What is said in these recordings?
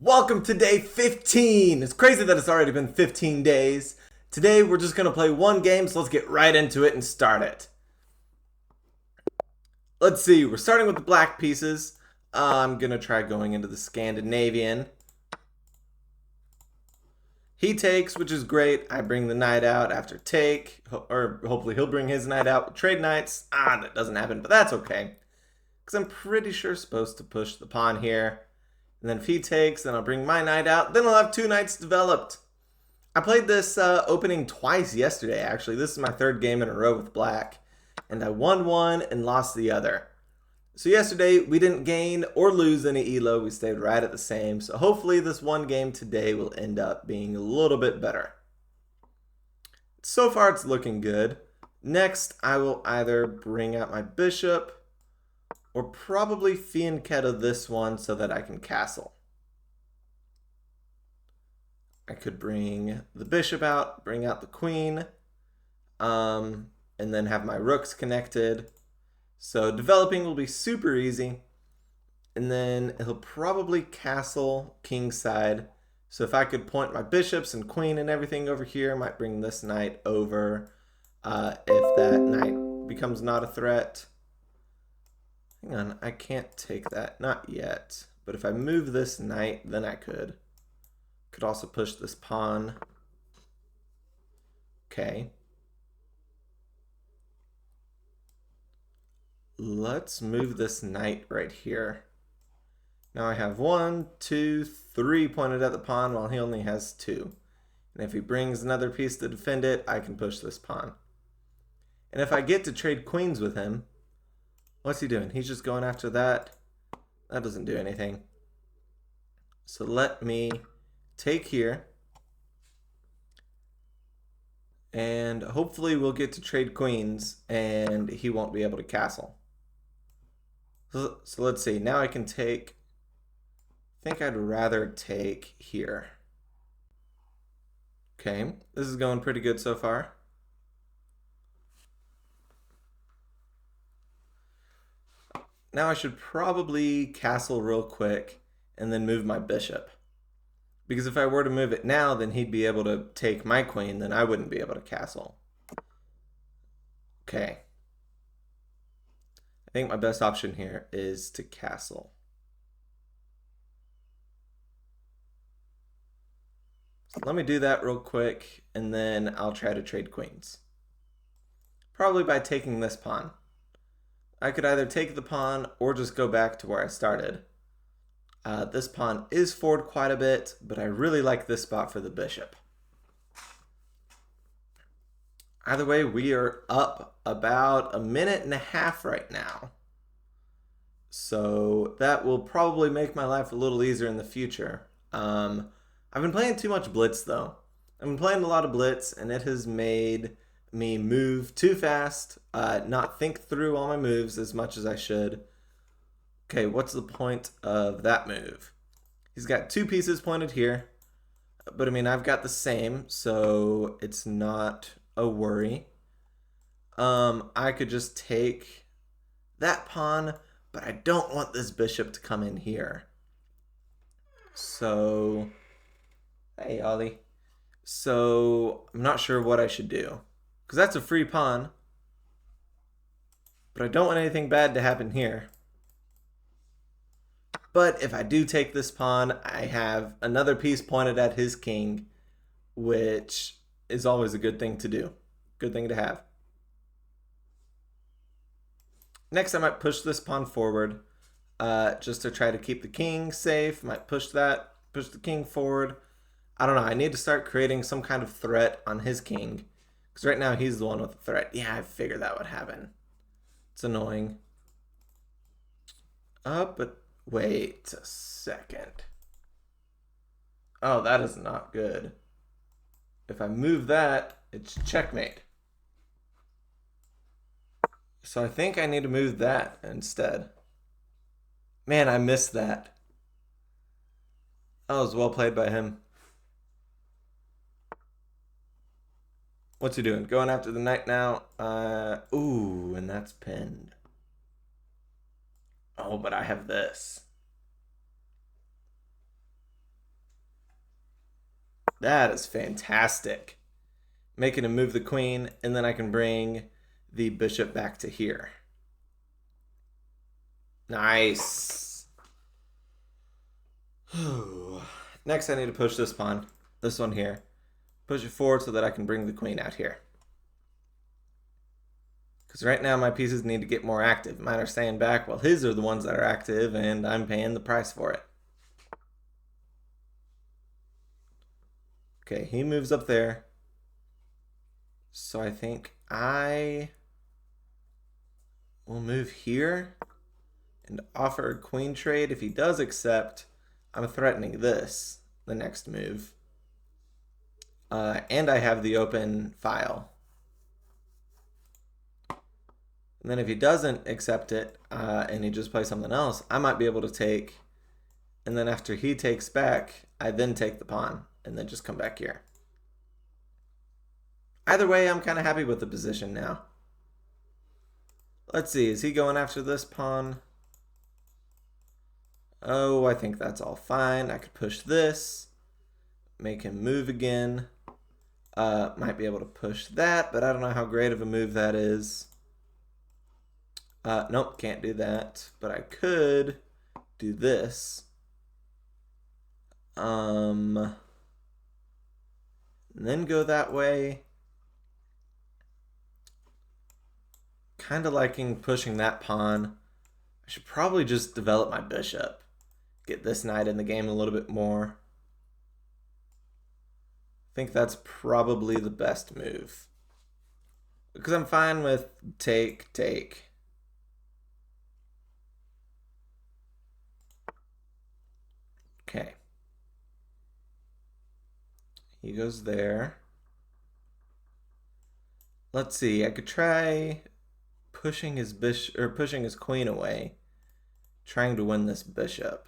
Welcome to day 15. It's crazy that it's already been 15 days. Today we're just going to play one game, so let's get right into it and start it. Let's see, we're starting with the black pieces. I'm going to try going into the Scandinavian. He takes, which is great. I bring the knight out after take, or hopefully he'll bring his knight out with trade knights. That doesn't happen, but that's okay. Because I'm pretty sure supposed to push the pawn here. And then if he takes, then I'll bring my knight out. Then I'll have two knights developed. I played this opening twice yesterday, actually. This is my third game in a row with black. And I won one and lost the other. So yesterday, we didn't gain or lose any elo. We stayed right at the same. So hopefully this one game today will end up being a little bit better. So far, it's looking good. Next, I will either bring out my bishop or probably fianchetto this one so that I can castle. I could bring the bishop out, bring out the queen, and then have my rooks connected. So developing will be super easy. And then he'll probably castle kingside. So if I could point my bishops and queen and everything over here, I might bring this knight over if that knight becomes not a threat. Hang on, I can't take that. Not yet. But if I move this knight, then I could. Could also push this pawn. Okay. Let's move this knight right here. Now I have 1, 2, 3 pointed at the pawn while he only has 2. And if he brings another piece to defend it, I can push this pawn. And if I get to trade queens with him, what's he doing? He's just going after that. That doesn't do anything. So let me take here. And hopefully we'll get to trade queens and he won't be able to castle. So let's see. Now I can take... I think I'd rather take here. Okay, this is going pretty good so far. Now I should probably castle real quick and then move my bishop. Because if I were to move it now, then he'd be able to take my queen, then I wouldn't be able to castle. Okay. I think my best option here is to castle. So let me do that real quick, and then I'll try to trade queens. Probably by taking this pawn. I could either take the pawn or just go back to where I started. This pawn is forward quite a bit, but I really like this spot for the bishop. Either way, we are up about a minute and a half right now. So that will probably make my life a little easier in the future. I've been playing too much blitz though. I've been playing a lot of blitz and it has made me move too fast, not think through all my moves as much as I should. Okay, what's the point of that move? He's got 2 pieces pointed here, but I mean, I've got the same, so it's not a worry. I could just take that pawn, but I don't want this bishop to come in here. So, hey, Ollie. So, I'm not sure what I should do. Because that's a free pawn. But I don't want anything bad to happen here. But if I do take this pawn, I have another piece pointed at his king, which is always a good thing to do. Good thing to have. Next, I might push this pawn forward just to try to keep the king safe. Might push that, push the king forward. I don't know. I need to start creating some kind of threat on his king. Because right now he's the one with the threat. Yeah, I figured that would happen. It's annoying. But wait a second. Oh, that is not good. If I move that, it's checkmate. So I think I need to move that instead. Man, I missed that. That was well played by him. What's he doing? Going after the knight now. Ooh, and that's pinned. Oh, but I have this. That is fantastic. Making him move the queen, and then I can bring the bishop back to here. Nice. Next, I need to push this pawn, this one here. Push it forward so that I can bring the queen out here. Because right now my pieces need to get more active. Mine are staying back while his are the ones that are active, and I'm paying the price for it. Okay, he moves up there. So I think I will move here and offer a queen trade. If he does accept, I'm threatening this, the next move. And I have the open file. And then if he doesn't accept it, and he just plays something else, I might be able to take, and then after he takes back, I then take the pawn, and then just come back here. Either way, I'm kind of happy with the position now. Let's see, is he going after this pawn? Oh, I think that's all fine. I could push this, make him move again. Might be able to push that, but I don't know how great of a move that is. Nope, can't do that. But I could do this. And then go that way. Kind of liking pushing that pawn. I should probably just develop my bishop. Get this knight in the game a little bit more. I think that's probably the best move. Because I'm fine with take, take. Okay. He goes there. Let's see, I could try pushing his bishop or pushing his queen away, trying to win this bishop.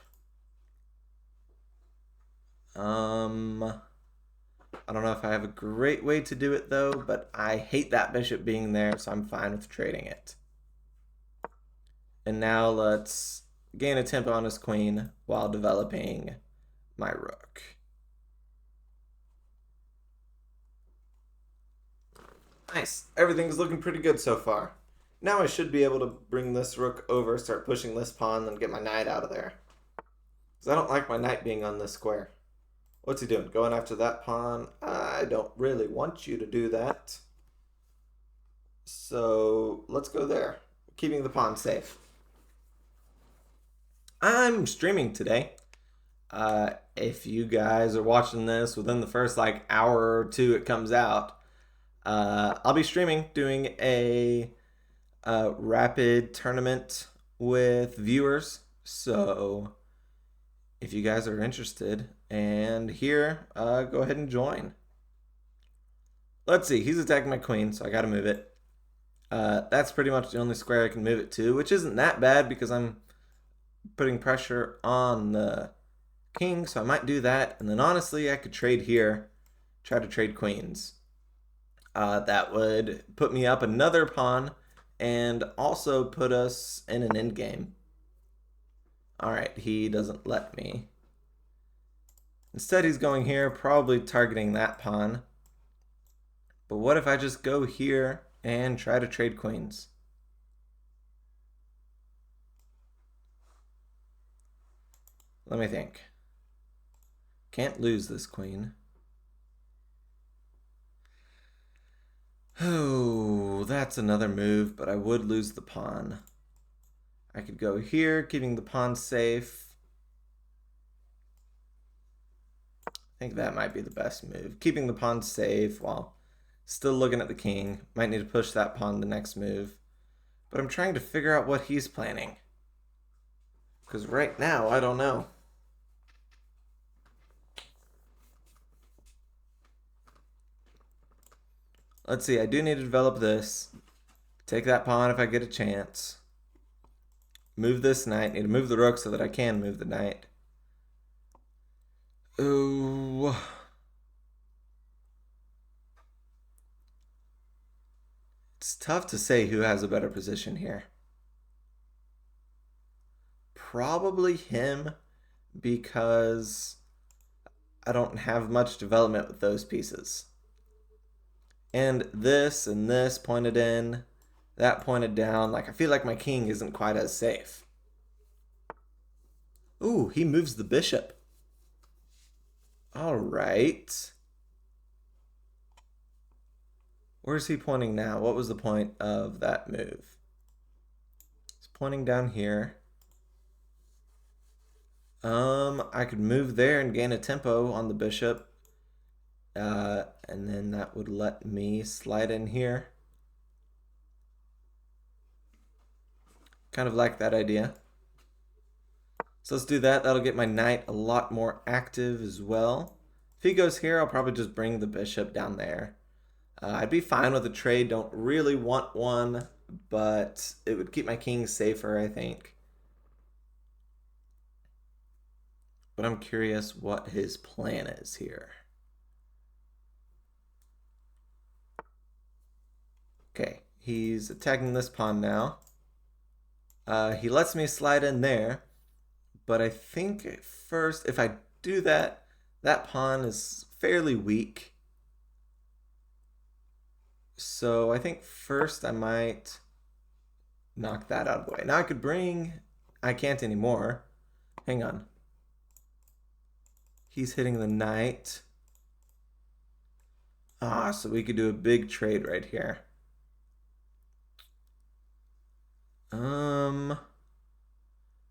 I don't know if I have a great way to do it though, but I hate that bishop being there, so I'm fine with trading it. And now let's gain a tempo on his queen while developing my rook. Nice. Everything's looking pretty good so far. Now I should be able to bring this rook over, start pushing this pawn, then get my knight out of there. Because I don't like my knight being on this square. What's he doing? Going after that pawn? I don't really want you to do that. So let's go there. Keeping the pawn safe. I'm streaming today. If you guys are watching this within the first like hour or two it comes out, I'll be streaming doing a rapid tournament with viewers. So if you guys are interested and here, go ahead and join. Let's see, he's attacking my queen, so I gotta move it. That's pretty much the only square I can move it to, which isn't that bad because I'm putting pressure on the king, so I might do that. And then honestly, I could trade here, try to trade queens. That would put me up another pawn and also put us in an endgame. All right, he doesn't let me. Instead, he's going here, probably targeting that pawn. But what if I just go here and try to trade queens? Let me think. Can't lose this queen. Oh, that's another move, but I would lose the pawn. I could go here, keeping the pawn safe. I think that might be the best move. Keeping the pawn safe while still looking at the king. Might need to push that pawn the next move. But I'm trying to figure out what he's planning. Because right now, I don't know. Let's see, I do need to develop this. Take that pawn if I get a chance. Move this knight. Need to move the rook so that I can move the knight. Ooh. It's tough to say who has a better position here. Probably him, because I don't have much development with those pieces. And this pointed in, that pointed down. Like, I feel like my king isn't quite as safe. Ooh, he moves the bishop. All right. Where's he pointing now? What was the point of that move? He's pointing down here. I could move there and gain a tempo on the bishop. And then that would let me slide in here. Kind of like that idea. So let's do that. That'll get my knight a lot more active as well. If he goes here, I'll probably just bring the bishop down there. I'd be fine with a trade. Don't really want one, but it would keep my king safer, I think. But I'm curious what his plan is here. Okay, he's attacking this pawn now. He lets me slide in there, but I think first, if I do that, that pawn is fairly weak. So I think first I might knock that out of the way. Now I could bring... I can't anymore. Hang on. He's hitting the knight. Ah, so we could do a big trade right here. And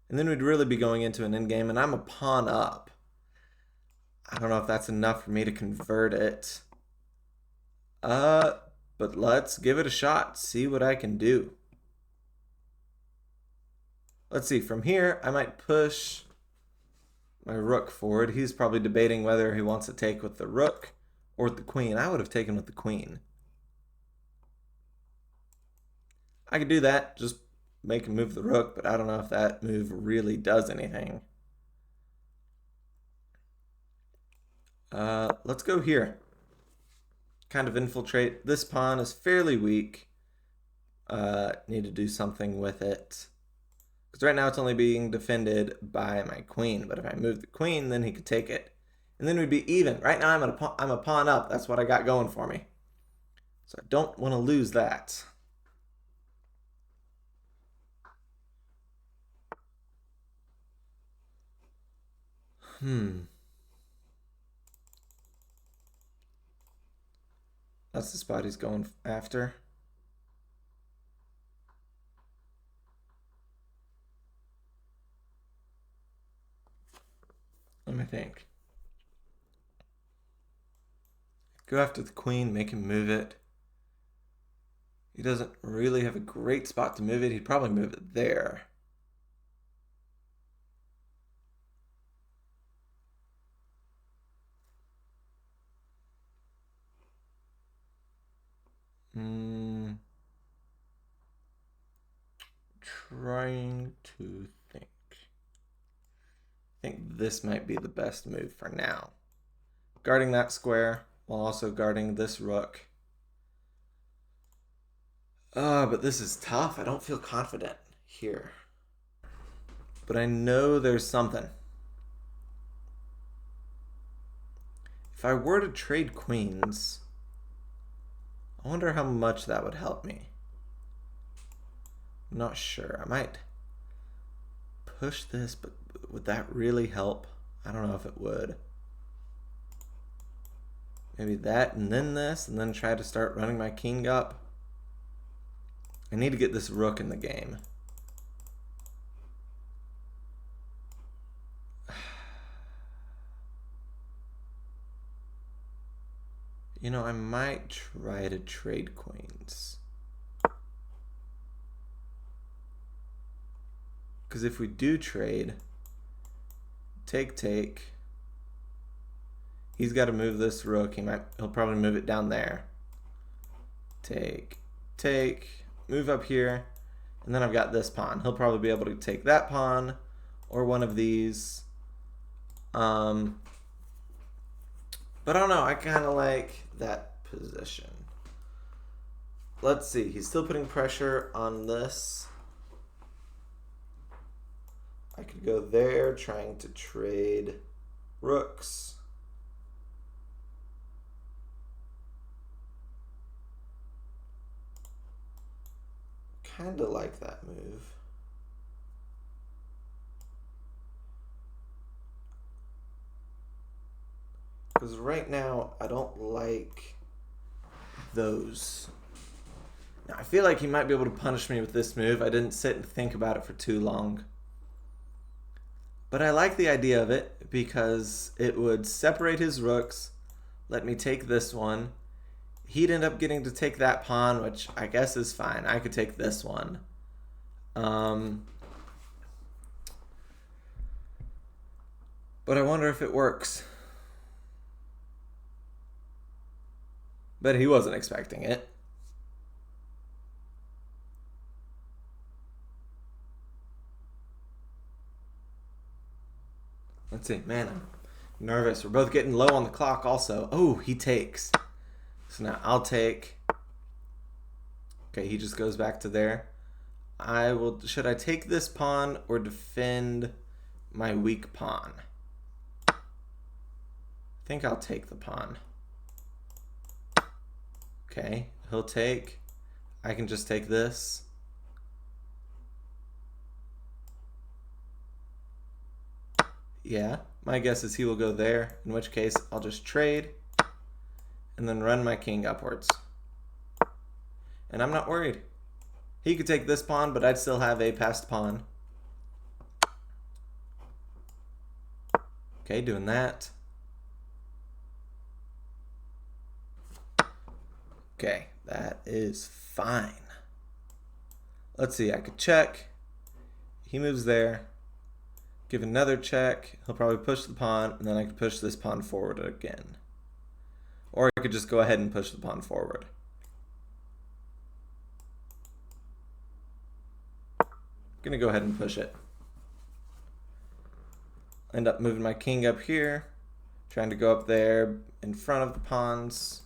then we'd really be going into an endgame, and I'm a pawn up. I don't know if that's enough for me to convert it. But let's give it a shot. See what I can do. Let's see. From here, I might push my rook forward. He's probably debating whether he wants to take with the rook or with the queen. I would have taken with the queen. I could do that. Just make him move the rook, but I don't know if that move really does anything. Let's go here. Kind of infiltrate. This pawn is fairly weak. Need to do something with it. Because right now it's only being defended by my queen. But if I move the queen, then he could take it. And then we'd be even. Right now I'm a pawn up. That's what I got going for me. So I don't want to lose that. That's the spot he's going after. Let me think. Go after the queen, make him move it. He doesn't really have a great spot to move it. He'd probably move it there. Trying to think. I think this might be the best move for now. Guarding that square while also guarding this rook. But this is tough. I don't feel confident here. But I know there's something. If I were to trade queens, I wonder how much that would help me. I'm not sure. I might push this, but would that really help? I don't know if it would. Maybe that and then this, and then try to start running my king up. I need to get this rook in the game. You know, I might try to trade queens. Because if we do trade, take, he's got to move this rook. He'll probably move it down there. Take, move up here, and then I've got this pawn. He'll probably be able to take that pawn or one of these. But I don't know. I kind of like that position. Let's see. He's still putting pressure on this. I could go there trying to trade rooks. kind of like that move. Because right now, I don't like those. Now, I feel like he might be able to punish me with this move. I didn't sit and think about it for too long. But I like the idea of it because it would separate his rooks, let me take this one. He'd end up getting to take that pawn, which I guess is fine. I could take this one. But I wonder if it works. But he wasn't expecting it. Let's see. Man, I'm nervous. We're both getting low on the clock also. Oh, he takes. So now I'll take. Okay, he just goes back to there. Should I take this pawn or defend my weak pawn? I think I'll take the pawn. Okay, he'll take. I can just take this. Yeah, my guess is he will go there, in which case I'll just trade and then run my king upwards. And I'm not worried. He could take this pawn, but I'd still have a passed pawn. Okay, doing that. Okay, that is fine. Let's see, I could check. He moves there. Give another check. He'll probably push the pawn, and then I could push this pawn forward again. Or I could just go ahead and push the pawn forward. I'm gonna go ahead and push it. End up moving my king up here, trying to go up there in front of the pawns.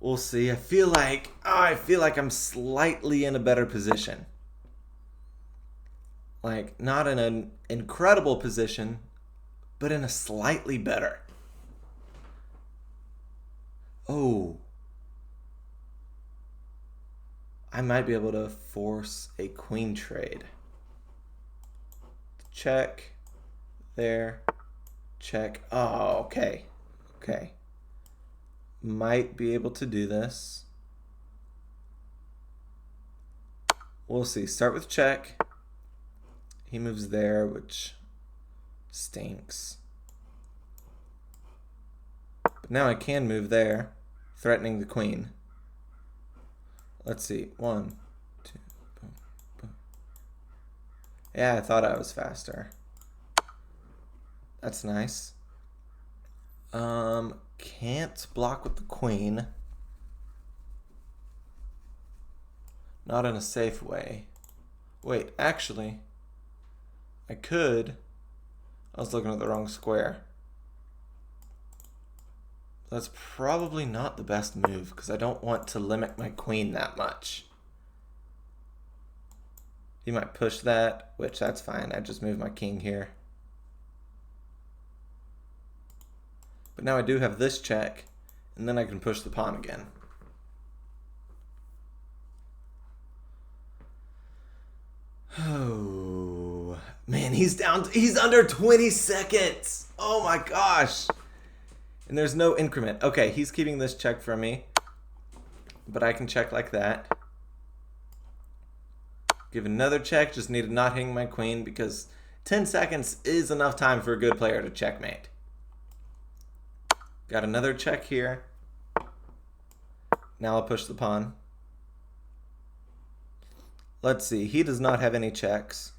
We'll see. I feel like I'm slightly in a better position. Like, not in an incredible position, but in a slightly better. Oh. I might be able to force a queen trade. Check. There. Check. Oh, okay. Okay. Might be able to do this. We'll see. Start with check. He moves there, which stinks. But now I can move there, threatening the queen. Let's see. 1, 2, boom, boom. Yeah, I thought I was faster. That's nice. Can't block with the queen. Not in a safe way. Wait, actually, I could. I was looking at the wrong square. That's probably not the best move because I don't want to limit my queen that much. He might push that, which that's fine. I just move my king here. But now I do have this check, and then I can push the pawn again. Oh, man, he's under 20 seconds. Oh my gosh. And there's no increment. Okay, he's keeping this check from me, but I can check like that. Give another check, just need to not hang my queen because 10 seconds is enough time for a good player to checkmate. Got another check here. Now I'll push the pawn. Let's see, he does not have any checks.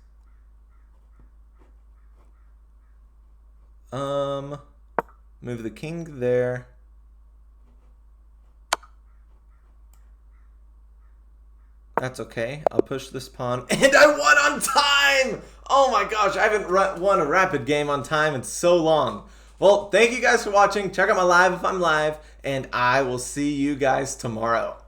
Move the king there. That's okay. I'll push this pawn. And I won on time! Oh my gosh, I haven't won a rapid game on time in so long. Well, thank you guys for watching. Check out my live if I'm live, and I will see you guys tomorrow.